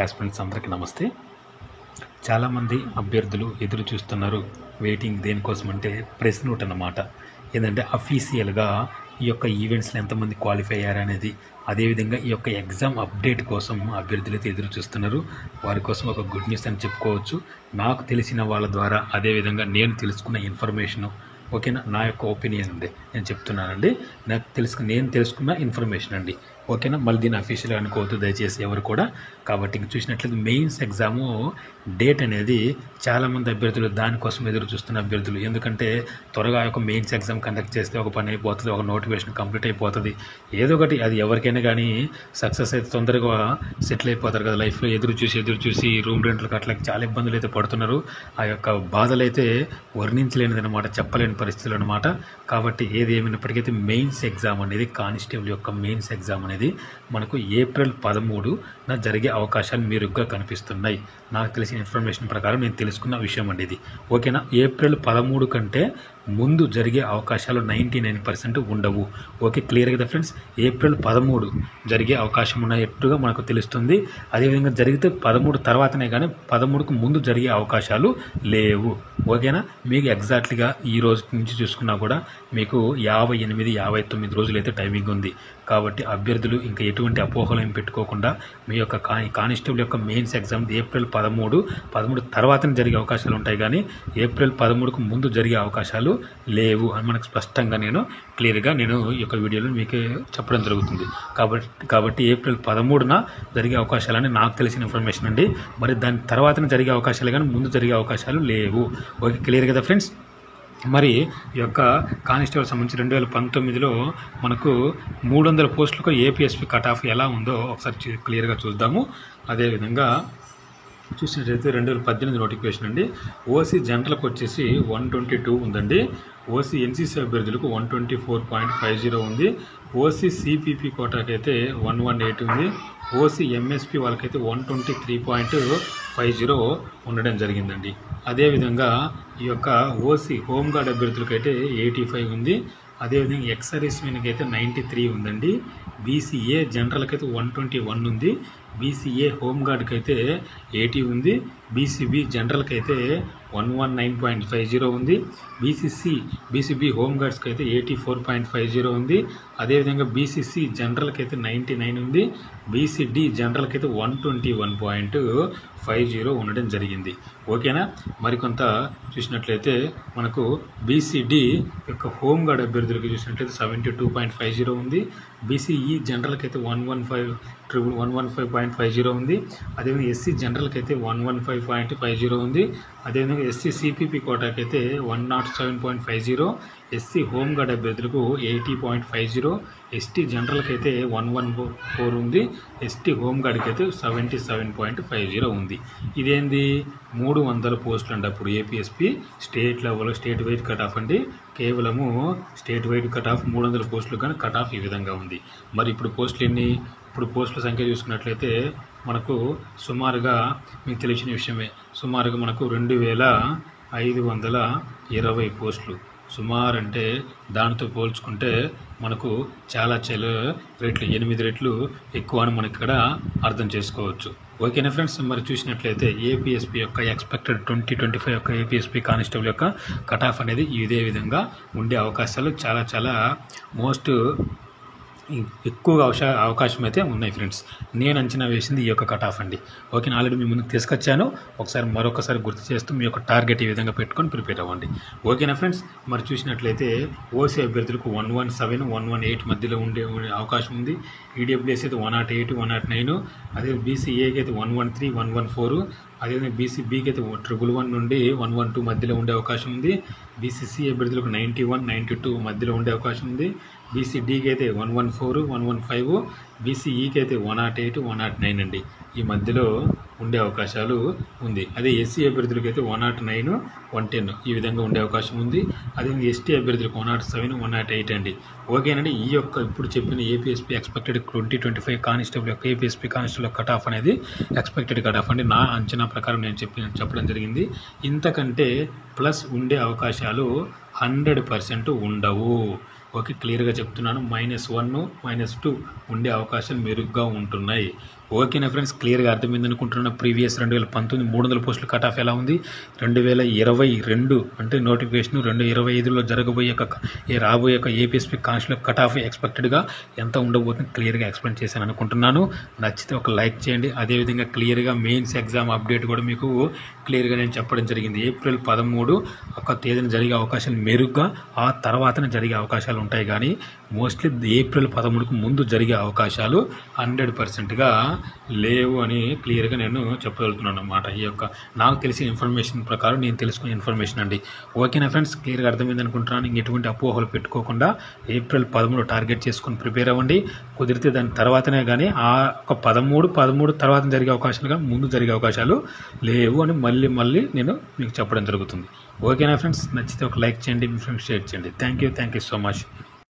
Aspirants అందరికీ నమస్తే. చాలామంది అభ్యర్థులు ఎదురు చూస్తున్నారు. వెయిటింగ్ దేనికోసం అంటే ప్రెస్ నోట్ అన్నమాట. ఏంటంటే అఫీషియల్గా ఈ యొక్క ఈవెంట్స్లో ఎంతమంది క్వాలిఫై అయ్యారనేది, అదేవిధంగా ఈ యొక్క ఎగ్జామ్ అప్డేట్ కోసం అభ్యర్థులు అయితే ఎదురు చూస్తున్నారు. వారి కోసం ఒక గుడ్ న్యూస్ అని చెప్పుకోవచ్చు. నాకు తెలిసిన వాళ్ళ ద్వారా, అదేవిధంగా నేను తెలుసుకున్న ఇన్ఫర్మేషను, ఓకేనా, నా యొక్క ఒపీనియన్ అండి నేను చెప్తున్నానండి. నేను తెలుసుకున్న ఇన్ఫర్మేషన్ అండి, ఓకేనా. మళ్ళీ దీన్ని అఫీషియల్గా అనుకోవద్దు దయచేసి ఎవరు కూడా. కాబట్టి ఇంక చూసినట్లయితే మెయిన్స్ ఎగ్జాము డేట్ అనేది చాలామంది అభ్యర్థులు దానికోసం ఎదురు చూస్తున్న అభ్యర్థులు. ఎందుకంటే త్వరగా ఆ యొక్క మెయిన్స్ ఎగ్జామ్ కండక్ట్ చేస్తే ఒక పని అయిపోతుంది, ఒక నోటిఫికేషన్ కంప్లీట్ అయిపోతుంది. ఏదో ఒకటి అది ఎవరికైనా కానీ సక్సెస్ అయితే తొందరగా సెటిల్ అయిపోతారు కదా లైఫ్లో. ఎదురు చూసి రూమ్ రెంట్లకు అట్లా చాలా ఇబ్బందులు అయితే పడుతున్నారు. ఆ యొక్క బాధలు అయితే వర్ణించలేనిది అనమాట, చెప్పలేని పరిస్థితులు అనమాట. కాబట్టి ఏది ఏమైనప్పటికైతే మెయిన్స్ ఎగ్జామ్ అనేది, కానిస్టేబుల్ యొక్క మెయిన్స్ ఎగ్జామ్ అనేది మనకు ఏప్రిల్ 13న జరిగే అవకాశాలు మెరుగ్గా కనిపిస్తున్నాయి. నాకు తెలిసిన ఇన్ఫర్మేషన్ ప్రకారం నేను తెలుసుకున్న విషయం అండి ఇది, ఓకేనా. ఏప్రిల్ 13 కంటే ముందు జరిగే అవకాశాలు 99% ఉండవు. ఓకే, క్లియర్ కదా ఫ్రెండ్స్. ఏప్రిల్ 13 జరిగే అవకాశం ఉన్నట్టుగా మనకు తెలుస్తుంది. అదేవిధంగా జరిగితే 13 తర్వాతనే కానీ 13కు ముందు జరిగే అవకాశాలు లేవు, ఓకేనా. మీకు ఎగ్జాక్ట్లీగా ఈ రోజు నుంచి చూసుకున్నా కూడా మీకు 58-59 రోజులు అయితే టైమింగ్ ఉంది. కాబట్టి అభ్యర్థులు ఇంకా ఎటువంటి అపోహలు ఏం పెట్టుకోకుండా మీ యొక్క కానిస్టేబుల్ యొక్క మెయిన్స్ ఎగ్జామ్ ఏప్రిల్ 13 తర్వాతనే జరిగే అవకాశాలు ఉంటాయి, కానీ ఏప్రిల్ 13కు ముందు జరిగే అవకాశాలు లేవు అని మనకు స్పష్టంగా క్లియర్గా ఈ యొక్క వీడియోలో మీకు చెప్పడం జరుగుతుంది. కాబట్టి ఏప్రిల్ 13న జరిగే అవకాశాలని నాకు తెలిసిన ఇన్ఫర్మేషన్ అండి. మరి దాని తర్వాతనే జరిగే అవకాశాలు కానీ ముందు జరిగే అవకాశాలు లేవు. ఓకే, క్లియర్ కదా ఫ్రెండ్స్. మరి ఈ యొక్క కానిస్టేబుల్ సంబంధించి 2019లో మనకు 300 పోస్టులకు ఏపీఎస్పీ కట్ ఆఫ్ ఎలా ఉందో ఒకసారి క్లియర్గా చూద్దాము. అదేవిధంగా చూసినట్లయితే 2018 నోటిఫికేషన్ అండి. ఓసీ జనరల్కి వచ్చేసి 122 ఉందండి. ఓసీ ఎన్సీసీ అభ్యర్థులకు 124.50 ఉంది. ఓసీ సిపిపి కోటాకైతే 118 ఉంది. ఓసీ ఎంఎస్పి వాళ్ళకైతే 123.50 ఉండడం జరిగిందండి. అదేవిధంగా ఈ యొక్క ఓసీ హోంగార్డ్ అభ్యర్థులకైతే 85 ఉంది. అదేవిధంగా ఎక్స్ సర్వీస్ మెన్కి అయితే 93 ఉందండి. బీసీఏ జనరల్కి అయితే 121 ఉంది. బీసీఏ హోంగార్డ్కి అయితే 80 ఉంది. బీసీబీ జనరల్కి అయితే 119.50 ఉంది. బీసీబీ హోంగార్డ్స్కి అయితే 84.50 ఉంది. అదేవిధంగా బీసీసీ జనరల్కి అయితే 99 ఉంది. బీసీడీ జనరల్కి అయితే 121.50 ఉండడం జరిగింది, ఓకేనా. మరికొంత చూసినట్లయితే మనకు బీసీడీ యొక్క హోంగార్డ్ అభ్యర్థులకి చూసినట్లయితే 72.50 ఉంది. బీసీఈ జనరల్కి అయితే 115.50 ఉంది. అదేవిధంగా ఎస్సీ జనరల్కి అయితే 115.50 ఉంది. అదేవిధంగా ఎస్సీ సిపిపి కోటాకి అయితే 107.50. ఎస్సీ హోంగార్డ్ అభ్యర్థులకు 80.50. ఎస్టీ జనరల్కి అయితే 114 ఉంది. ఎస్టీ హోంగార్డ్కి అయితే 77.50 ఉంది. ఇదేంది 300 పోస్టులు అండి. అప్పుడు APSP state level state wide cut off అండి. కేవలము స్టేట్ వైడ్ కట్ ఆఫ్ 300 పోస్టులు కానీ కట్ ఆఫ్ ఈ విధంగా ఉంది. మరి ఇప్పుడు పోస్టులు ఎన్ని? ఇప్పుడు పోస్టుల సంఖ్య చూసుకున్నట్లయితే మనకు సుమారుగా మీకు తెలిసిన విషయమే, సుమారుగా మనకు 2520 పోస్టులు. సుమారు అంటే దానితో పోల్చుకుంటే మనకు చాలా రెట్లు 8 రెట్లు ఎక్కువ అని మనకి ఇక్కడ అర్థం చేసుకోవచ్చు, ఓకేనా ఫ్రెండ్స్. మరి చూసినట్లయితే ఏపీఎస్పీ యొక్క ఎక్స్పెక్టెడ్ 2025 యొక్క ఏపీఎస్పీ కానిస్టేబుల్ యొక్క కట్ ఆఫ్ అనేది ఇదే విధంగా ఉండే అవకాశాలు చాలా మోస్ట్ ఎక్కువగా అవకాశం అయితే ఉన్నాయి ఫ్రెండ్స్. నేను అంచనా వేసింది ఈ యొక్క కట్ ఆఫ్ అండి, ఓకే. ఆల్రెడీ మీ ముందుకు తీసుకొచ్చాను. మరొకసారి గుర్తు చేస్తూ మీ యొక్క టార్గెట్ ఈ విధంగా పెట్టుకొని ప్రిపేర్ అవ్వండి, ఓకేనా ఫ్రెండ్స్. మరి చూసినట్లయితే ఓసీ అభ్యర్థులకు 117, 118 మధ్యలో ఉండే అవకాశం ఉంది. ఈడబ్ల్యూఎస్ అయితే 108, 109. అదే బీసీఏకి అయితే 113, 114. అదేవిధంగా బీసీబీకి అయితే 111 నుండి 112 మధ్యలో ఉండే అవకాశం ఉంది. బీసీసీ అభ్యర్థులకు 91, 92 మధ్యలో ఉండే అవకాశం ఉంది. బీసీడీకి అయితే 114, 115. బీసీఈకి అయితే 108, 109 అండి. ఈ మధ్యలో ఉండే అవకాశాలు ఉంది. అదే ఎస్సీ అభ్యర్థులకి అయితే 109, 110 ఈ విధంగా ఉండే అవకాశం ఉంది. అదేవిధంగా ఎస్టీ అభ్యర్థులకు 107, 108 అండి, ఓకేనండి. ఈ యొక్క ఇప్పుడు చెప్పిన ఏపీఎస్పీ ఎక్స్పెక్టెడ్ 2025 కానిస్టేబుల్ యొక్క ఏపీఎస్పీ కానిస్టేబుల్ కట్ ఆఫ్ అనేది ఎక్స్పెక్టెడ్ కట్ ఆఫ్ అండి. నా అంచనా ప్రకారం నేను చెప్పడం జరిగింది. ఇంతకంటే ప్లస్ ఉండే అవకాశాలు 100% ఉండవు, ఓకే. క్లియర్గా చెప్తున్నాను. -1, -2 ఉండే అవకాశాలు మెరుగ్గా ఉంటున్నాయి. ఓకేనా ఫ్రెండ్స్, క్లియర్గా అర్థమైంది అనుకుంటున్నాను. ప్రీవియస్ 2019 300 పోస్టుల కట్ ఆఫ్ ఎలా ఉంది, 2022 అంటే నోటిఫికేషన్ 2025లో జరగబోయే రాబోయే ఏపీఎస్పీ కానిస్టేబుల్ కట్ ఆఫ్ ఎక్స్పెక్టెడ్గా ఎంత ఉండబోతుంది క్లియర్గా ఎక్స్ప్లెయిన్ చేశాను అనుకుంటున్నాను. నచ్చితే ఒక లైక్ చేయండి. అదేవిధంగా క్లియర్గా మెయిన్స్ ఎగ్జామ్ అప్డేట్ కూడా మీకు క్లియర్గా నేను చెప్పడం జరిగింది. ఏప్రిల్ 13 ఒక తేదీన జరిగే అవకాశాలు మెరుగ్గా ఆ తర్వాతనే జరిగే అవకాశాలు ఉంటాయి, కానీ మోస్ట్లీ ఏప్రిల్ 13కు ముందు జరిగే అవకాశాలు 100%గా లేవు అని క్లియర్గా నేను చెప్పగలుగుతున్నాను అన్నమాట. ఈ యొక్క నాకు తెలిసిన ఇన్ఫర్మేషన్ ప్రకారం నేను తెలుసుకునే ఇన్ఫర్మేషన్ అండి. ఓకేనా ఫ్రెండ్స్, క్లియర్గా అర్థమైంది అనుకుంటున్నాను. ఎటువంటి అపోహలు పెట్టుకోకుండా ఏప్రిల్ 13 టార్గెట్ చేసుకొని ప్రిపేర్ అవ్వండి. కుదిరితే దాని తర్వాతనే, కానీ ఆ ఒక 13 తర్వాత జరిగే అవకాశాలు కానీ ముందు జరిగే అవకాశాలు లేవు అని మళ్ళీ నేను మీకు చెప్పడం జరుగుతుంది. ఓకేనా ఫ్రెండ్స్, నచ్చితే ఒక లైక్ చేయండి, మీ ఫ్రెండ్స్ షేర్ చేయండి. Thank you so much.